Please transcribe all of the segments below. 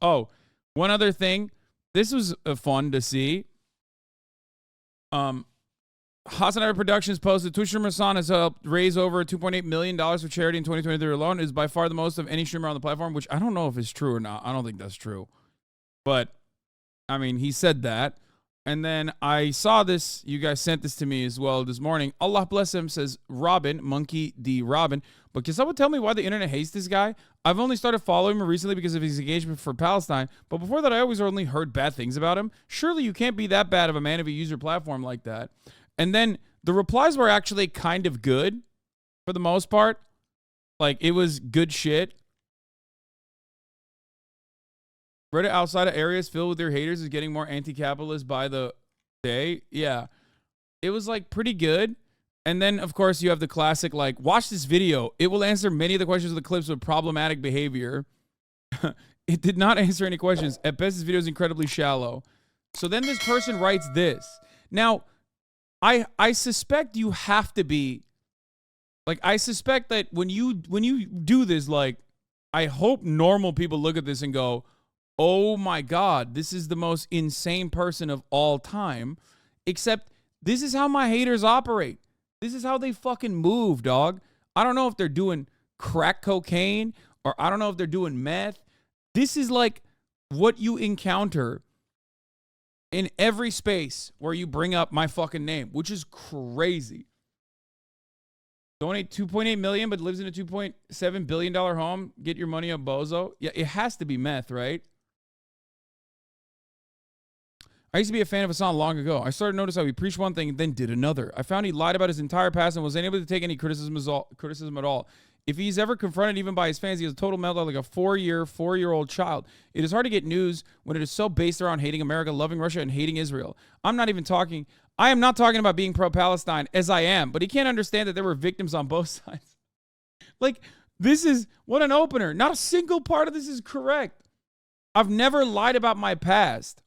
Oh, one other thing. This was fun to see. Hasanabi Productions posted Twitch streamer Hasan has helped raise over $2.8 million for charity in 2023 alone. It is by far the most of any streamer on the platform, which I don't know if it's true or not. I don't think that's true. But, I mean, he said that. And then I saw this. You guys sent this to me as well this morning. Allah bless him, says Robin, Monkey D. Robin. But can someone tell me why the internet hates this guy? I've only started following him recently because of his engagement for Palestine. But before that, I always only heard bad things about him. Surely you can't be that bad of a man if you use your platform like that. And then the replies were actually kind of good for the most part. Like, it was good shit. Reddit outside of areas filled with their haters is getting more anti-capitalist by the day. Yeah. It was, like, pretty good. And then, of course, you have the classic, like, watch this video. It will answer many of the questions of the clips with problematic behavior. It did not answer any questions. At best, this video is incredibly shallow. So then this person writes this. Now, I suspect you have to be, like, I suspect that when you do this, like, I hope normal people look at this and go, oh my God, this is the most insane person of all time. Except this is how my haters operate. This is how they fucking move, dog. I don't know if they're doing crack cocaine or I don't know if they're doing meth. This is like what you encounter in every space where you bring up my fucking name, which is crazy. Donate $2.8 million, but lives in a $2.7 billion home. Get your money up, bozo. Yeah, it has to be meth, right? I used to be a fan of Hasan long ago. I started to notice how he preached one thing and then did another. I found he lied about his entire past and wasn't able to take any criticism at all. If he's ever confronted even by his fans, he has a total meltdown like a four-year-old child. It is hard to get news when it is so based around hating America, loving Russia, and hating Israel. I am not talking about being pro-Palestine, as I am, but he can't understand that there were victims on both sides. Like, this is, what an opener. Not a single part of this is correct. I've never lied about my past.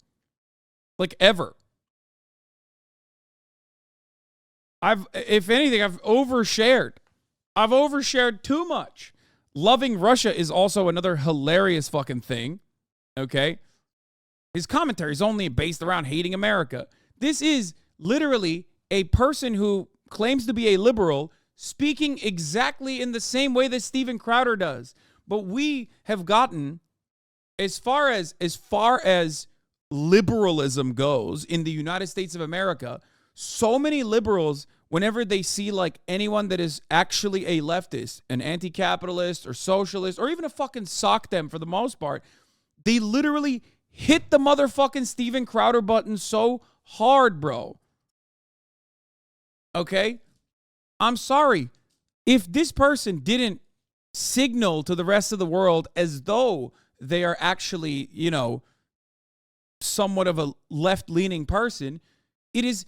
Like, ever. If anything, I've overshared. I've overshared too much. Loving Russia is also another hilarious fucking thing. Okay? His commentary is only based around hating America. This is literally a person who claims to be a liberal speaking exactly in the same way that Steven Crowder does. But we have gotten, as far as liberalism goes in the United States of America, so many liberals, whenever they see like anyone that is actually a leftist, an anti-capitalist or socialist, or even a fucking sock them for the most part, they literally hit the motherfucking Steven Crowder button so hard, bro. Okay? I'm sorry. If this person didn't signal to the rest of the world as though they are actually, you know, somewhat of a left-leaning person, it is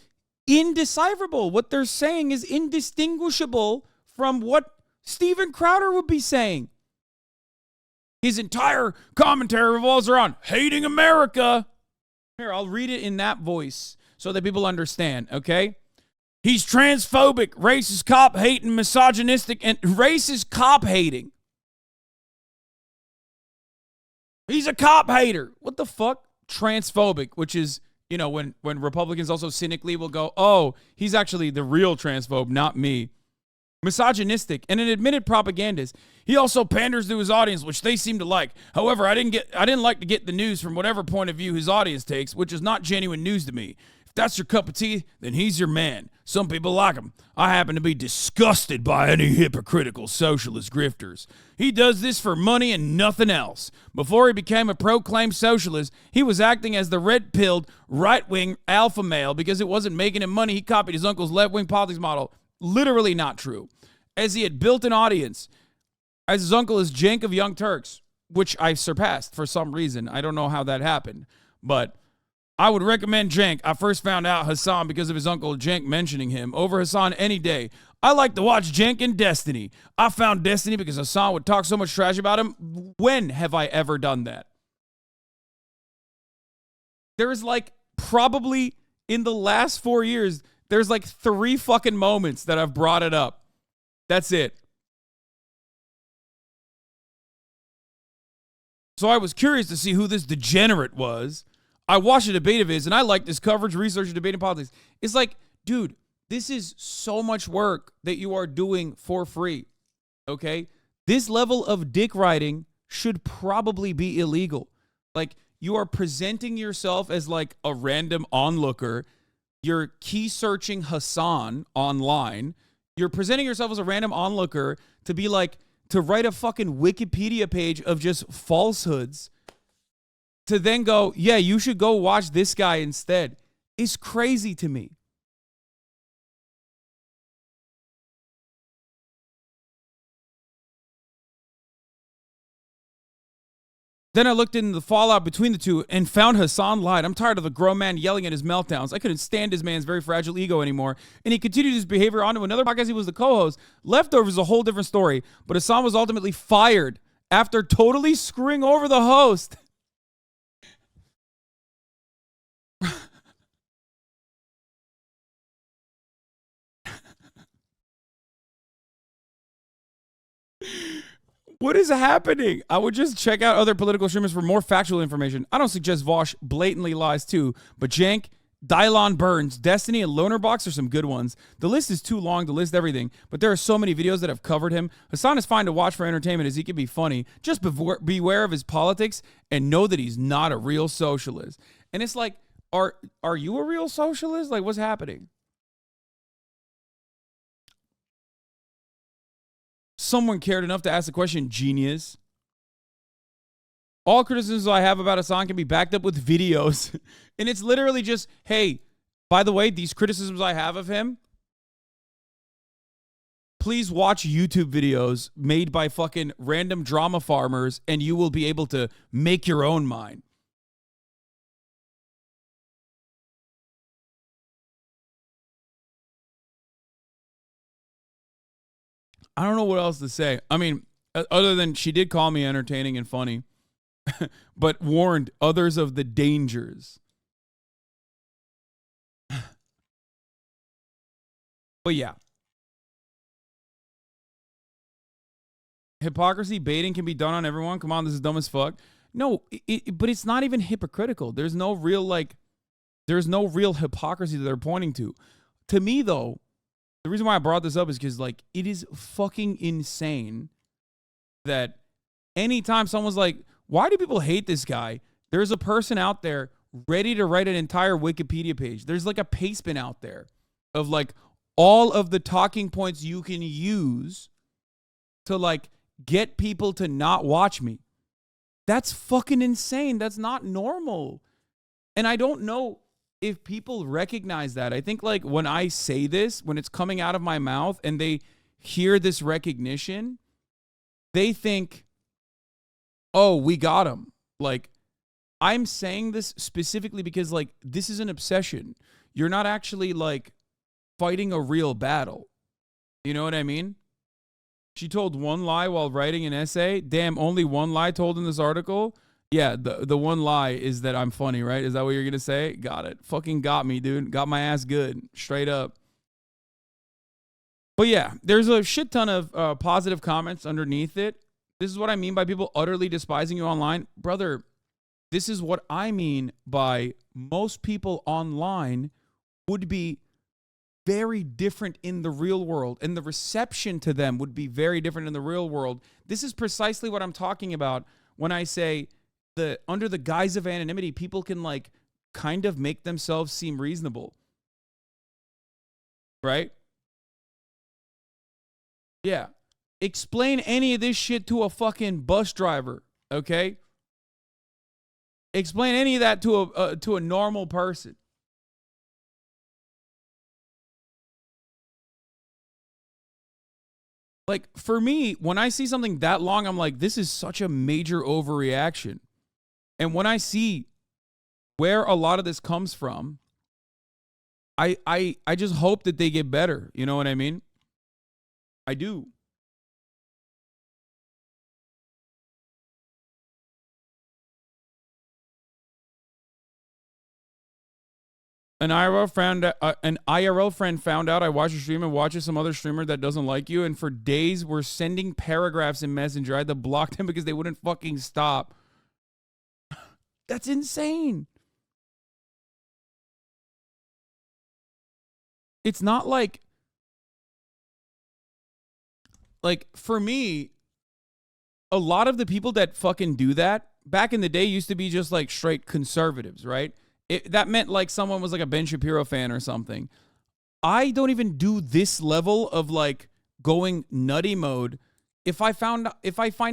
indecipherable. What they're saying is indistinguishable from what Steven Crowder would be saying. His entire commentary revolves around hating America. Here, I'll read it in that voice so that people understand, okay? He's transphobic, racist, cop-hating, misogynistic, and racist cop-hating. He's a cop-hater. What the fuck? Transphobic, which is, you know, when Republicans also cynically will go, oh, he's actually the real transphobe, not me. Misogynistic and an admitted propagandist. He also panders to his audience, which they seem to like. However, I didn't like to get the news from whatever point of view his audience takes, which is not genuine news to me. If that's your cup of tea, then he's your man. Some people like him. I happen to be disgusted by any hypocritical socialist grifters. He does this for money and nothing else. Before he became a proclaimed socialist, he was acting as the red-pilled, right-wing alpha male because it wasn't making him money. He copied his uncle's left-wing politics model. Literally not true. As he had built an audience, as his uncle is Cenk of Young Turks, which I surpassed for some reason. I don't know how that happened, but I would recommend Cenk. I first found out Hasan because of his uncle Cenk mentioning him over Hasan any day. I like to watch Cenk in Destiny. I found Destiny because Hasan would talk so much trash about him. When have I ever done that? There is like probably in the last 4 years, there's like 3 fucking moments that I've brought it up. That's it. So I was curious to see who this degenerate was. I watched a debate of his, and I liked his coverage, research, and debating politics. It's like, dude, this is so much work that you are doing for free, okay? This level of dick riding should probably be illegal. Like, you are presenting yourself as like a random onlooker. You're key searching Hasan online. You're presenting yourself as a random onlooker to be like, to write a fucking Wikipedia page of just falsehoods. To then go, yeah, you should go watch this guy instead. It's crazy to me. Then I looked into the fallout between the two and found Hasan lied. I'm tired of the grown man yelling at his meltdowns. I couldn't stand his man's very fragile ego anymore. And he continued his behavior onto another podcast. He was the co-host. Leftovers is a whole different story. But Hasan was ultimately fired after totally screwing over the host. What is happening? I would just check out other political streamers for more factual information. I don't suggest Vosh blatantly lies too, but Jank, Dylon Burns, Destiny, and Lonerbox are some good ones. The list is too long to list everything, but there are so many videos that have covered him. Hasan is fine to watch for entertainment as he can be funny. Just beware of his politics and know that he's not a real socialist. And it's like, are you a real socialist? Like, what's happening? Someone cared enough to ask the question, genius. All criticisms I have about Hasan can be backed up with videos. And it's literally just, hey, by the way, these criticisms I have of him, please watch YouTube videos made by fucking random drama farmers and you will be able to make your own mind. I don't know what else to say. I mean, other than she did call me entertaining and funny, but warned others of the dangers. But yeah. Hypocrisy baiting can be done on everyone. Come on, this is dumb as fuck. No, but it's not even hypocritical. There's no real hypocrisy that they're pointing to. To me, though, the reason why I brought this up is because, like, it is fucking insane that anytime someone's like, why do people hate this guy? There's a person out there ready to write an entire Wikipedia page. There's like a pastebin out there of like all of the talking points you can use to like get people to not watch me. That's fucking insane. That's not normal. And I don't know if people recognize that. I think like when I say this, when it's coming out of my mouth and they hear this recognition, they think, oh, we got him. Like, I'm saying this specifically because like this is an obsession. You're not actually like fighting a real battle. You know what I mean? She told one lie while writing an essay. Damn, only one lie told in this article. Yeah, the one lie is that I'm funny, right? Is that what you're going to say? Got it. Fucking got me, dude. Got my ass good. Straight up. But yeah, there's a shit ton of positive comments underneath it. This is what I mean by people utterly despising you online. Brother, this is what I mean by most people online would be very different in the real world, and the reception to them would be very different in the real world. This is precisely what I'm talking about when I say under the guise of anonymity, people can like kind of make themselves seem reasonable. Right? Yeah. Explain any of this shit to a fucking bus driver, okay? Explain any of that to a normal person. Like, for me, when I see something that long, I'm like, this is such a major overreaction. And when I see where a lot of this comes from, I just hope that they get better. You know what I mean? I do. An IRL friend found out I watch your stream and watches some other streamer that doesn't like you, and for days we're sending paragraphs in Messenger. I had to block them because they wouldn't fucking stop. That's insane. It's not like for me, a lot of the people that fucking do that back in the day used to be just like straight conservatives, right? That meant like someone was like a Ben Shapiro fan or something. I don't even do this level of like going nutty mode if I find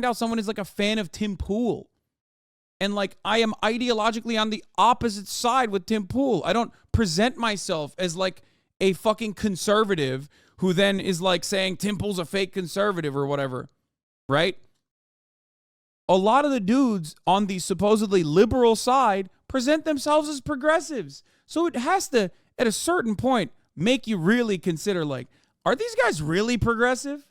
out someone is like a fan of Tim Pool. And like I am ideologically on the opposite side with Tim Pool. I don't present myself as like a fucking conservative who then is like saying Tim Pool's a fake conservative or whatever, right? A lot of the dudes on the supposedly liberal side present themselves as progressives. So it has to, at a certain point, make you really consider, like, are these guys really progressive?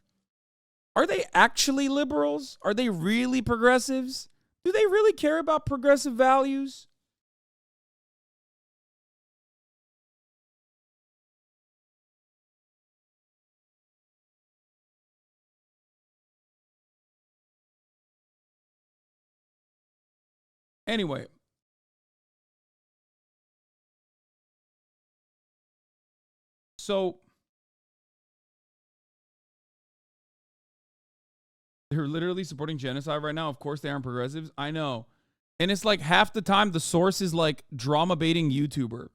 Are they actually liberals? Are they really progressives? Do they really care about progressive values? Anyway, so they're literally supporting genocide right now. Of course they aren't progressives. I know. And it's like half the time the source is like drama baiting YouTuber.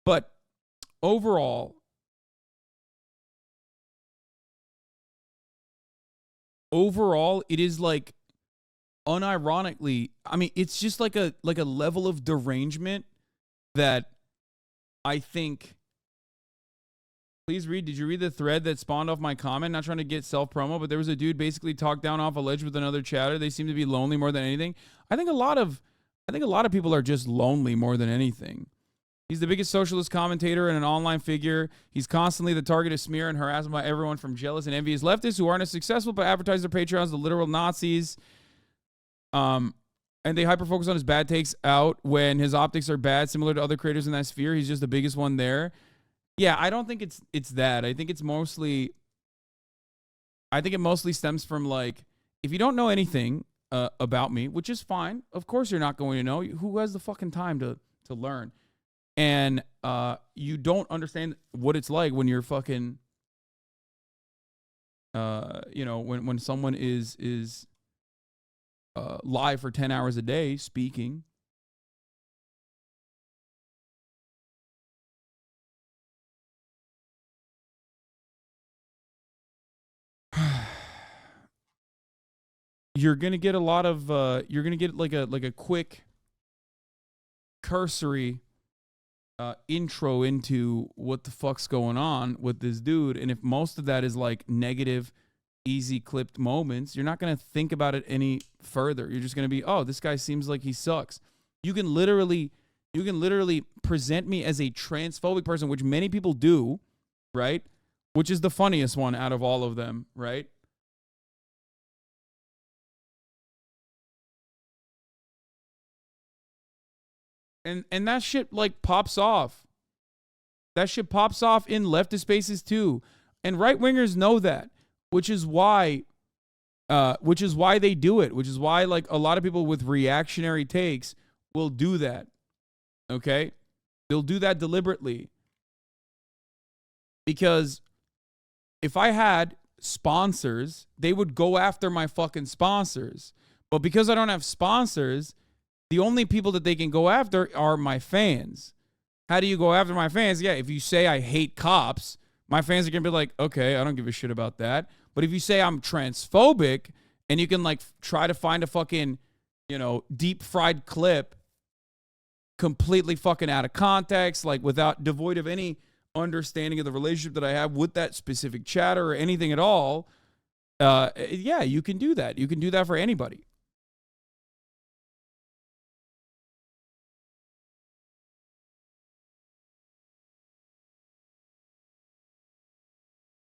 But overall, it is like unironically, I mean, it's just like a level of derangement that I think. Please read. Did you read the thread that spawned off my comment? Not trying to get self promo, but there was a dude basically talked down off a ledge with another chatter. They seem to be lonely more than anything. I think a lot of people are just lonely more than anything. He's the biggest socialist commentator and an online figure. He's constantly the target of smear and harassment by everyone from jealous and envious leftists who aren't as successful but advertise their Patreons the literal Nazis. And they hyper-focus on his bad takes out when his optics are bad, similar to other creators in that sphere. He's just the biggest one there. Yeah, I don't think it's that. I think it mostly stems from like, if you don't know anything about me, which is fine. Of course you're not going to know. Who has the fucking time to learn? And you don't understand what it's like when you're fucking when someone is live for 10 hours a day speaking. You're gonna get a lot of you're gonna get like a quick cursory intro into what the fuck's going on with this dude. And if most of that is like negative, easy clipped moments, you're not gonna think about it any further. You're just gonna be, oh, this guy seems like he sucks. You can literally present me as a transphobic person, which many people do, right? Which is the funniest one out of all of them, right? And that shit like pops off. That shit pops off in leftist spaces too. And right wingers know that, which is why they do it, which is why like a lot of people with reactionary takes will do that. Okay? They'll do that deliberately. Because if I had sponsors, they would go after my fucking sponsors. But because I don't have sponsors, the only people that they can go after are my fans. How do you go after my fans? Yeah, if you say I hate cops, my fans are going to be like, okay, I don't give a shit about that. But if you say I'm transphobic and you can like try to find a fucking, deep fried clip completely fucking out of context, like devoid of any understanding of the relationship that I have with that specific chatter or anything at all, yeah, you can do that. You can do that for anybody.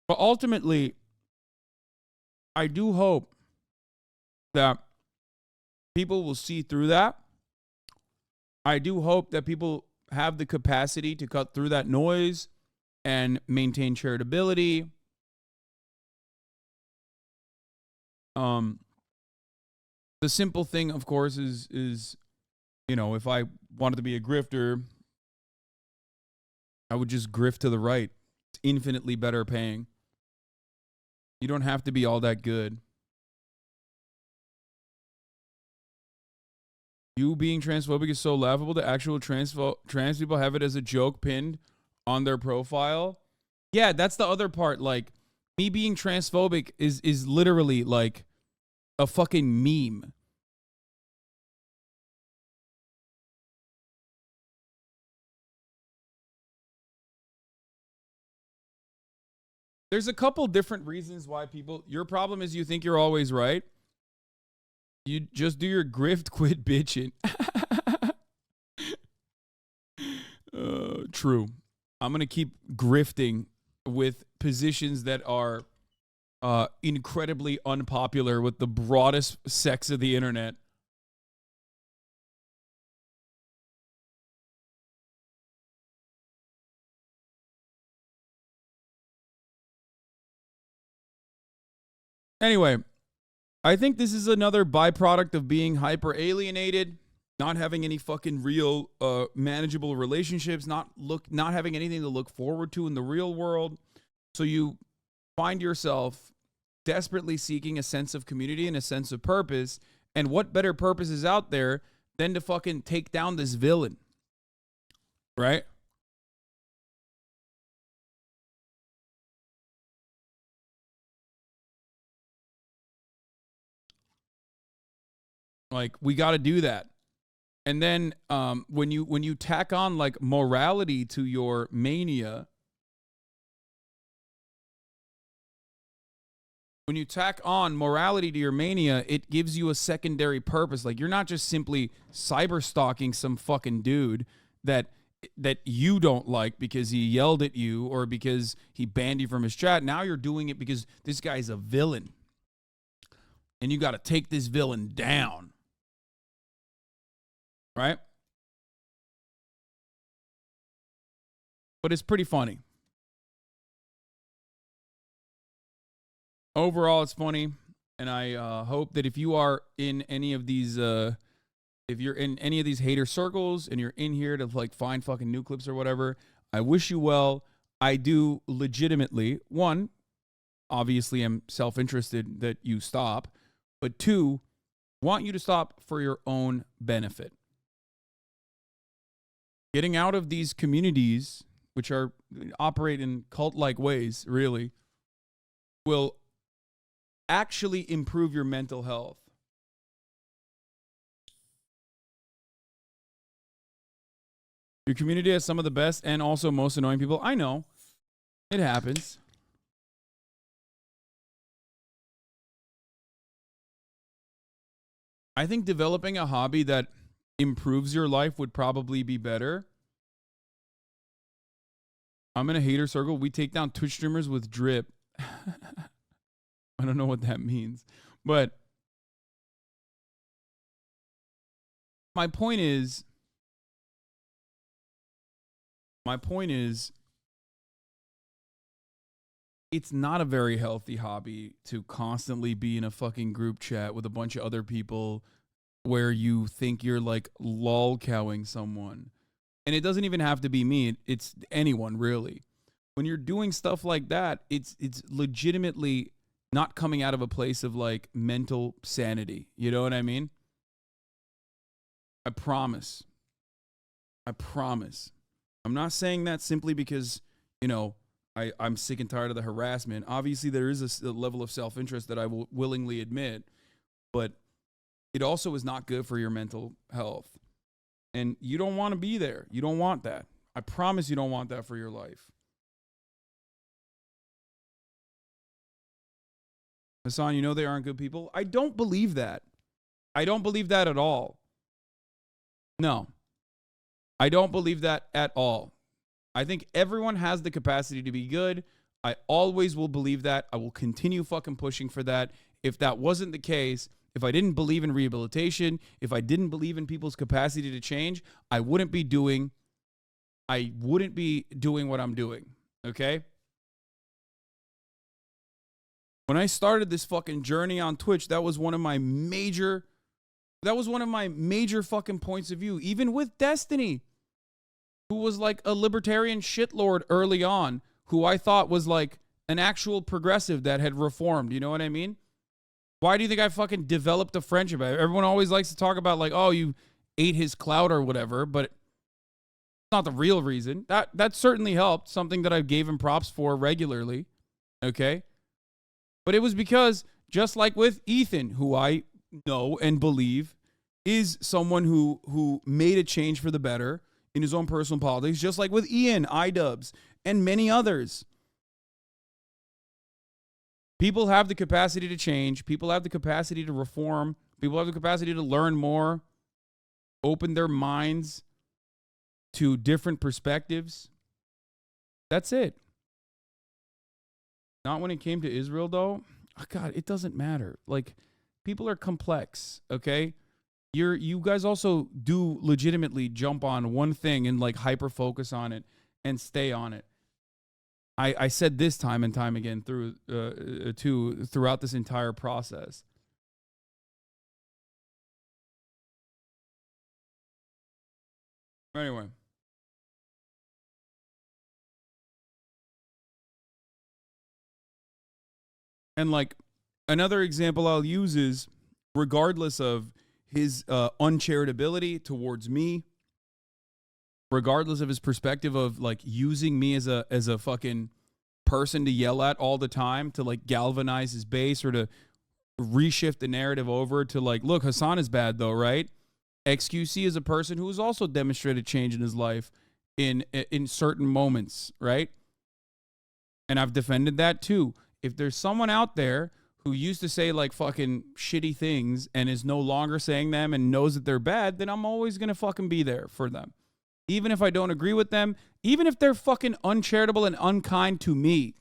But ultimately, I do hope that people will see through that. I do hope that people have the capacity to cut through that noise and maintain charitability. The simple thing, of course, is You know, if I wanted to be a grifter, I would just grift to the right. It's infinitely better paying. You don't have to be all that good. You being transphobic is so laughable that actual trans people have it as a joke pinned on their profile. Yeah, that's the other part. Like, me being transphobic is literally like a fucking meme. There's a couple different reasons why people... Your problem is you think you're always right. You just do your grift, quit bitching. True. I'm going to keep grifting with positions that are incredibly unpopular with the broadest sects of the internet. Anyway, I think this is another byproduct of being hyper alienated, not having any fucking real manageable relationships, not having anything to look forward to in the real world. So you find yourself desperately seeking a sense of community and a sense of purpose. And what better purpose is out there than to fucking take down this villain? Right? Like, we got to do that. And then when you tack on like morality to your mania, when you tack on morality to your mania, it gives you a secondary purpose. Like, you're not just simply cyber stalking some fucking dude that you don't like because he yelled at you or because he banned you from his chat. Now you're doing it because this guy's a villain. And you got to take this villain down. Right? But it's pretty funny. Overall, it's funny. And I hope that if you are in any of these, if you're in any of these hater circles and you're in here to like find fucking new clips or whatever, I wish you well. I do legitimately, one, obviously I'm self-interested that you stop, but two, want you to stop for your own benefit. Getting out of these communities, which are operate in cult-like ways, really, will actually improve your mental health. Your community has some of the best and also most annoying people. I know. It happens. I think developing a hobby that improves your life would probably be better. I'm in a hater circle. We take down Twitch streamers with drip. I don't know what that means. But my point is, it's not a very healthy hobby to constantly be in a fucking group chat with a bunch of other people where you think you're like lolcowing someone. And it doesn't even have to be me. It's anyone, really. When you're doing stuff like that, it's legitimately not coming out of a place of like mental sanity. You know what I mean? I promise. I'm not saying that simply because, you know, I'm sick and tired of the harassment. Obviously, there is a level of self-interest that I will willingly admit, but it also is not good for your mental health. And you don't want to be there. You don't want that. I promise you don't want that for your life. Hasan, you know they aren't good people? I don't believe that. I don't believe that at all. No. I don't believe that at all. I think everyone has the capacity to be good. I always will believe that. I will continue fucking pushing for that. If that wasn't the case, if I didn't believe in rehabilitation, if I didn't believe in people's capacity to change, I wouldn't be doing what I'm doing. Okay? When I started this fucking journey on Twitch, that was one of my major That was one of my major fucking points of view, even with Destiny, who was like a libertarian shitlord early on, who I thought was like an actual progressive that had reformed. You know what I mean? Why do you think I fucking developed a friendship? Everyone always likes to talk about like, oh, you ate his clout or whatever, but it's not the real reason. That certainly helped, something that I gave him props for regularly, okay? But it was because, just like with Ethan, who I know and believe is someone who made a change for the better in his own personal politics, just like with Ian, iDubbbz, and many others. People have the capacity to change. People have the capacity to reform. People have the capacity to learn more, open their minds to different perspectives. That's it. Not when it came to Israel, though. Oh, God, it doesn't matter. Like, people are complex, okay? You guys also do legitimately jump on one thing and, like, hyper-focus on it and stay on it. I said this time and time again throughout this entire process. Anyway. And like another example I'll use is, regardless of his uncharitability towards me, regardless of his perspective of like using me as a fucking person to yell at all the time to like galvanize his base or to reshift the narrative over to like, look, Hasan is bad though, right? XQC is a person who has also demonstrated change in his life in certain moments, right? And I've defended that too. If there's someone out there who used to say like fucking shitty things and is no longer saying them and knows that they're bad, then I'm always going to fucking be there for them. Even if I don't agree with them, even if they're fucking uncharitable and unkind to me,